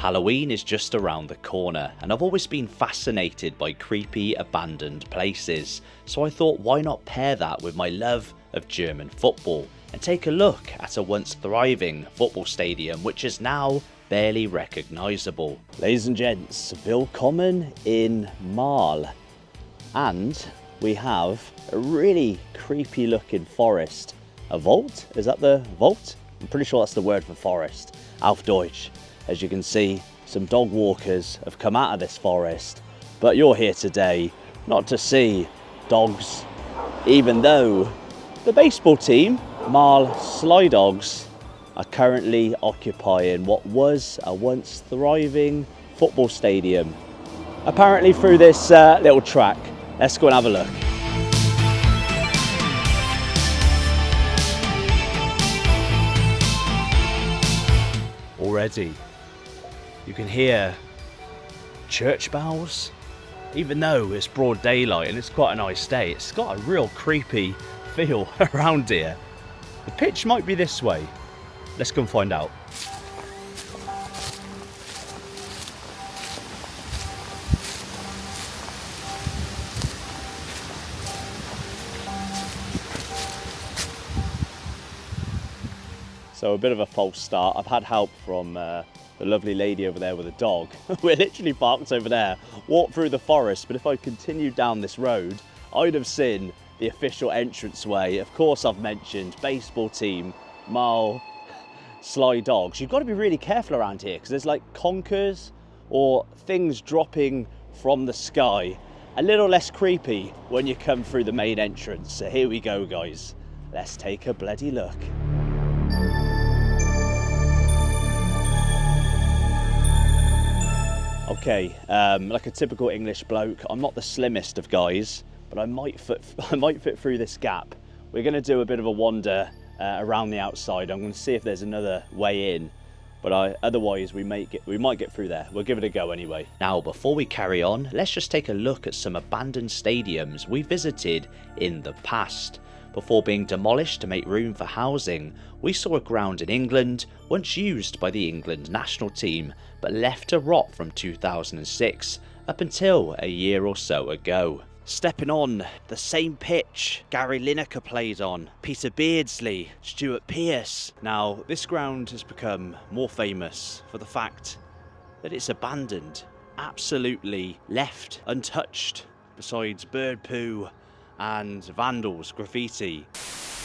Halloween is just around the corner, and I've always been fascinated by creepy abandoned places, so I thought why not pair that with my love of German football and take a look at a once thriving football stadium which is now barely recognisable. Ladies and gents, willkommen in Marl, and we have a really creepy looking forest. A vault? Is that the vault? I'm pretty sure that's the word for forest. Auf Deutsch. As you can see, some dog walkers have come out of this forest, but you're here today not to see dogs, even though the baseball team, Marl Sly Dogs, are currently occupying what was a once thriving football stadium. Apparently through this little track. Let's go and have a look. Already you can hear church bells, even though it's broad daylight and it's quite a nice day. It's got a real creepy feel around here. The pitch might be this way. Let's go and find out. So a bit of a false start. I've had help from the lovely lady over there with a dog. We're literally parked over there, walked through the forest, but if I continued down this road, I'd have seen the official entranceway. Of course, I've mentioned baseball team, Marl Sly Dogs. You've got to be really careful around here because there's like conkers or things dropping from the sky. A little less creepy when you come through the main entrance. So here we go, guys. Let's take a bloody look. Okay, like a typical English bloke, I'm not the slimmest of guys, but I might fit through this gap. We're going to do a bit of a wander around the outside. I'm going to see if there's another way in, but otherwise we might get through there. We'll give it a go anyway. Now, before we carry on, let's just take a look at some abandoned stadiums we visited in the past. Before being demolished to make room for housing, we saw a ground in England once used by the England national team, but left to rot from 2006 up until a year or so ago. Stepping on the same pitch Gary Lineker played on, Peter Beardsley, Stuart Pearce. Now, this ground has become more famous for the fact that it's abandoned, absolutely left untouched, besides bird poo and vandals, graffiti.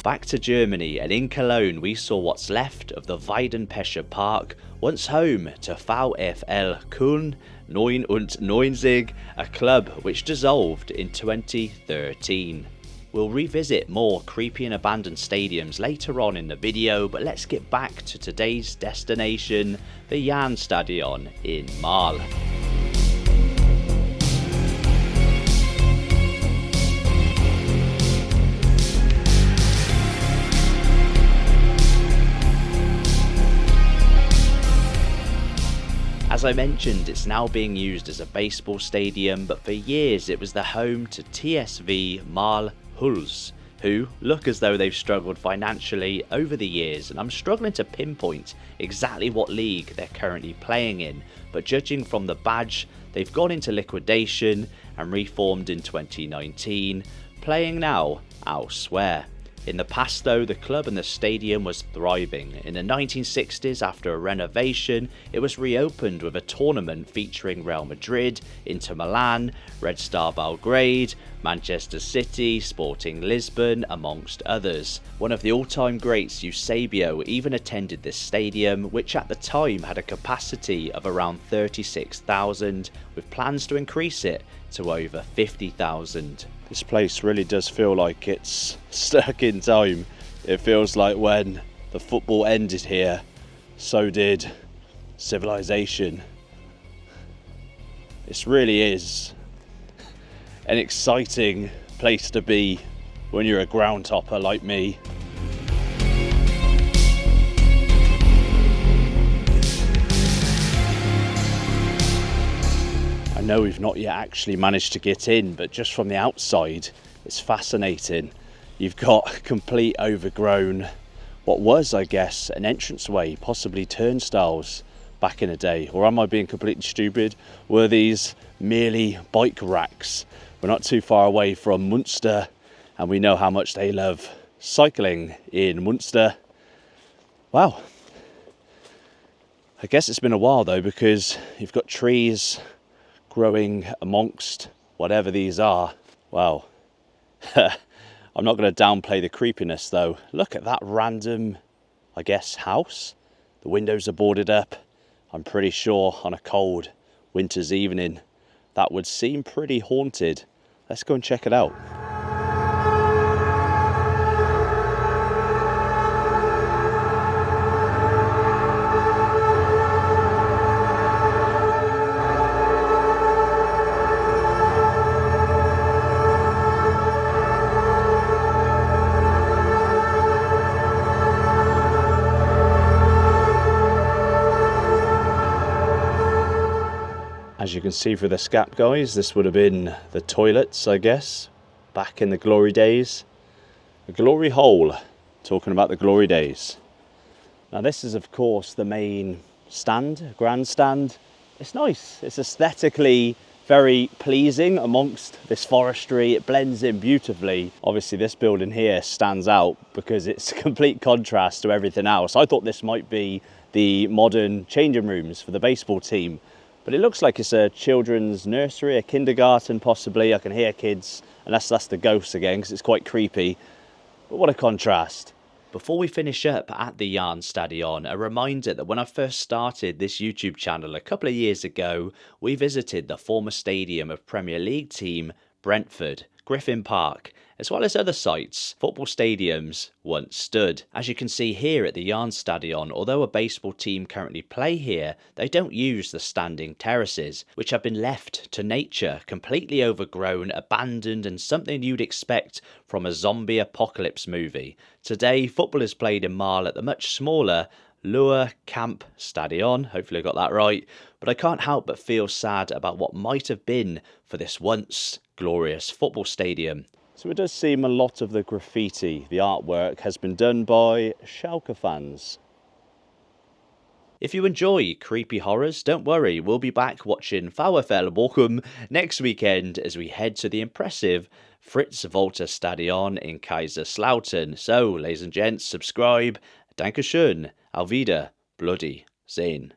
Back to Germany, and in Cologne we saw what's left of the Weidenpescher Park, once home to VfL Köln 99, a club which dissolved in 2013. We'll revisit more creepy and abandoned stadiums later on in the video, but let's get back to today's destination, the Jan Stadion in Marl. As I mentioned, it's now being used as a baseball stadium, but for years it was the home to TSV Marl Huls, who look as though they've struggled financially over the years, and I'm struggling to pinpoint exactly what league they're currently playing in, but judging from the badge, they've gone into liquidation and reformed in 2019, playing now elsewhere. In the past though, the club and the stadium was thriving. In the 1960s, after a renovation, it was reopened with a tournament featuring Real Madrid, Inter Milan, Red Star Belgrade, Manchester City, Sporting Lisbon, amongst others. One of the all-time greats, Eusebio, even attended this stadium, which at the time had a capacity of around 36,000, with plans to increase it to over 50,000. This place really does feel like it's stuck in time. It feels like when the football ended here, so did civilization. This really is an exciting place to be when you're a ground topper like me. I know we've not yet actually managed to get in, but just from the outside, it's fascinating. You've got complete overgrown, what was, I guess, an entranceway, possibly turnstiles back in the day? Or am I being completely stupid? Were these merely bike racks? We're not too far away from Munster, and we know how much they love cycling in Munster. Wow. I guess it's been a while though, because you've got trees growing amongst whatever these are. Wow. I'm not going to downplay the creepiness though. Look at that random, I guess, house. The windows are boarded up. I'm pretty sure on a cold winter's evening that would seem pretty haunted. Let's go and check it out. As you can see through this gap, guys, this would have been the toilets, I guess, back in the glory days. The glory hole, talking about the glory days. Now this is of course the main stand, grandstand. It's nice, it's aesthetically very pleasing amongst this forestry. It blends in beautifully. Obviously this building here stands out because it's a complete contrast to everything else. I thought this might be the modern changing rooms for the baseball team, but it looks like it's a children's nursery, a kindergarten possibly. I can hear kids, unless that's the ghosts again, because it's quite creepy. But what a contrast. Before we finish up at the Jaan Stadion, a reminder that when I first started this YouTube channel a couple of years ago, we visited the former stadium of Premier League team Brentford, Griffin Park, as well as other sites football stadiums once stood. As you can see here at the Jaan Stadion, although a baseball team currently play here, they don't use the standing terraces, which have been left to nature, completely overgrown, abandoned, and something you'd expect from a zombie apocalypse movie. Today, football is played in Marl at the much smaller Lower Camp Stadion, hopefully I got that right, but I can't help but feel sad about what might have been for this once glorious football stadium. So it does seem a lot of the graffiti, the artwork, has been done by Schalke fans. If you enjoy creepy horrors, don't worry, we'll be back watching VfL Bochum next weekend as we head to the impressive Fritz Walter Stadion in Kaiserslautern. So, ladies and gents, subscribe. Dankeschön. Auf Wieder. Bloody Sehen.